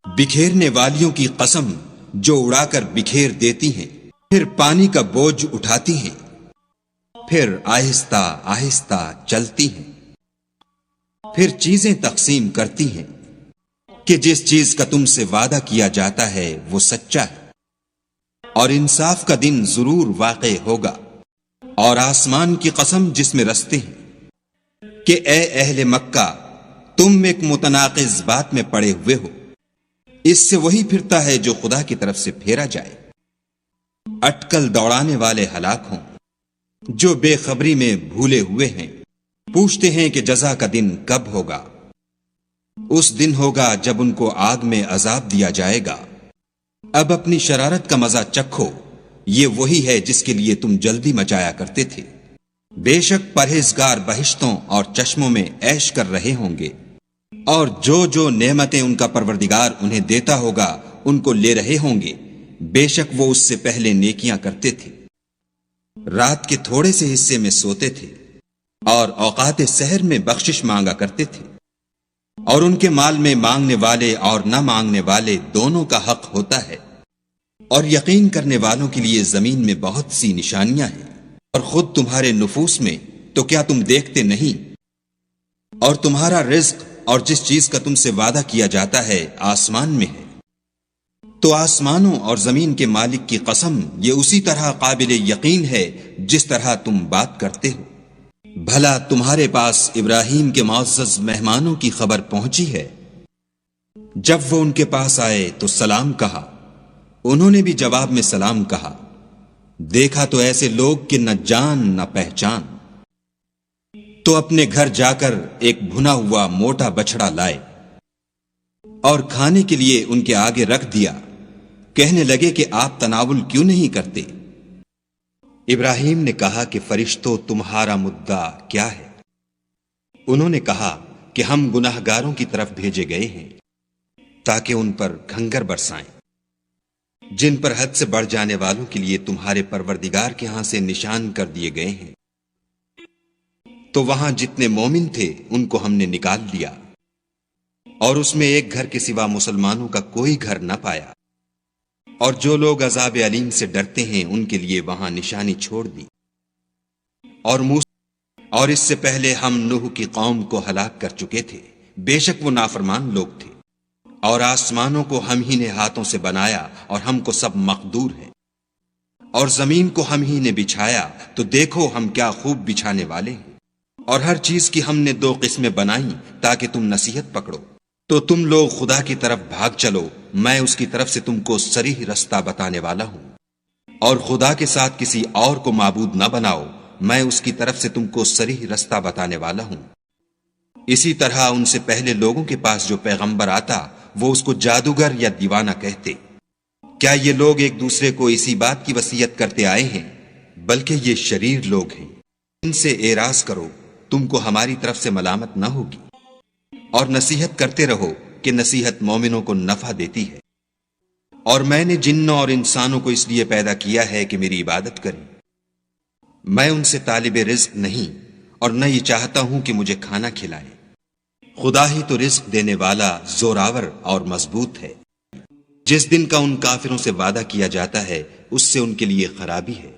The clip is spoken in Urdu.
بکھیرنے والیوں کی قسم جو اڑا کر بکھیر دیتی ہیں، پھر پانی کا بوجھ اٹھاتی ہیں، پھر آہستہ آہستہ چلتی ہیں، پھر چیزیں تقسیم کرتی ہیں کہ جس چیز کا تم سے وعدہ کیا جاتا ہے وہ سچا ہے، اور انصاف کا دن ضرور واقع ہوگا۔ اور آسمان کی قسم جس میں رستے ہیں کہ اے اہل مکہ، تم ایک متناقض بات میں پڑے ہوئے ہو، اس سے وہی پھرتا ہے جو خدا کی طرف سے پھیرا جائے۔ اٹکل دوڑانے والے ہلاک ہوں جو بے خبری میں بھولے ہوئے ہیں، پوچھتے ہیں کہ جزا کا دن کب ہوگا۔ اس دن ہوگا جب ان کو آگ میں عذاب دیا جائے گا۔ اب اپنی شرارت کا مزہ چکھو، یہ وہی ہے جس کے لیے تم جلدی مچایا کرتے تھے۔ بے شک پرہیزگار بہشتوں اور چشموں میں عیش کر رہے ہوں گے، اور جو جو نعمتیں ان کا پروردگار انہیں دیتا ہوگا ان کو لے رہے ہوں گے، بے شک وہ اس سے پہلے نیکیاں کرتے تھے۔ رات کے تھوڑے سے حصے میں سوتے تھے اور اوقات سحر میں بخشش مانگا کرتے تھے، اور ان کے مال میں مانگنے والے اور نہ مانگنے والے دونوں کا حق ہوتا ہے۔ اور یقین کرنے والوں کے لیے زمین میں بہت سی نشانیاں ہیں، اور خود تمہارے نفوس میں تو کیا تم دیکھتے نہیں؟ اور تمہارا رزق اور جس چیز کا تم سے وعدہ کیا جاتا ہے آسمان میں ہے، تو آسمانوں اور زمین کے مالک کی قسم یہ اسی طرح قابل یقین ہے جس طرح تم بات کرتے ہو۔ بھلا تمہارے پاس ابراہیم کے معزز مہمانوں کی خبر پہنچی ہے؟ جب وہ ان کے پاس آئے تو سلام کہا، انہوں نے بھی جواب میں سلام کہا۔ دیکھا تو ایسے لوگ کہ نہ جان نہ پہچان، تو اپنے گھر جا کر ایک بھنا ہوا موٹا بچڑا لائے اور کھانے کے لیے ان کے آگے رکھ دیا۔ کہنے لگے کہ آپ تناول کیوں نہیں کرتے؟ ابراہیم نے کہا کہ فرشتوں تمہارا مدعا کیا ہے؟ انہوں نے کہا کہ ہم گناہگاروں کی طرف بھیجے گئے ہیں تاکہ ان پر کھنگر برسائیں، جن پر حد سے بڑھ جانے والوں کے لیے تمہارے پروردگار کے ہاں سے نشان کر دیے گئے ہیں۔ تو وہاں جتنے مومن تھے ان کو ہم نے نکال لیا، اور اس میں ایک گھر کے سوا مسلمانوں کا کوئی گھر نہ پایا، اور جو لوگ عذاب علیم سے ڈرتے ہیں ان کے لیے وہاں نشانی چھوڑ دی۔ اور اس سے پہلے ہم نوح کی قوم کو ہلاک کر چکے تھے، بے شک وہ نافرمان لوگ تھے۔ اور آسمانوں کو ہم ہی نے ہاتھوں سے بنایا اور ہم کو سب مقدور ہے، اور زمین کو ہم ہی نے بچھایا تو دیکھو ہم کیا خوب بچھانے والے ہیں۔ اور ہر چیز کی ہم نے دو قسمیں بنائیں تاکہ تم نصیحت پکڑو، تو تم لوگ خدا کی طرف بھاگ چلو، میں اس کی طرف سے تم کو صریح رستہ بتانے والا ہوں۔ اور خدا کے ساتھ کسی اور کو معبود نہ بناؤ، میں اس کی طرف سے تم کو صریح رستہ بتانے والا ہوں۔ اسی طرح ان سے پہلے لوگوں کے پاس جو پیغمبر آتا وہ اس کو جادوگر یا دیوانہ کہتے۔ کیا یہ لوگ ایک دوسرے کو اسی بات کی وصیت کرتے آئے ہیں؟ بلکہ یہ شریر لوگ ہیں۔ ان سے اعراض کرو، تم کو ہماری طرف سے ملامت نہ ہوگی، اور نصیحت کرتے رہو کہ نصیحت مومنوں کو نفع دیتی ہے۔ اور میں نے جنوں اور انسانوں کو اس لیے پیدا کیا ہے کہ میری عبادت کریں۔ میں ان سے طالب رزق نہیں، اور نہ یہ چاہتا ہوں کہ مجھے کھانا کھلائے۔ خدا ہی تو رزق دینے والا زوراور اور مضبوط ہے۔ جس دن کا ان کافروں سے وعدہ کیا جاتا ہے اس سے ان کے لیے خرابی ہے۔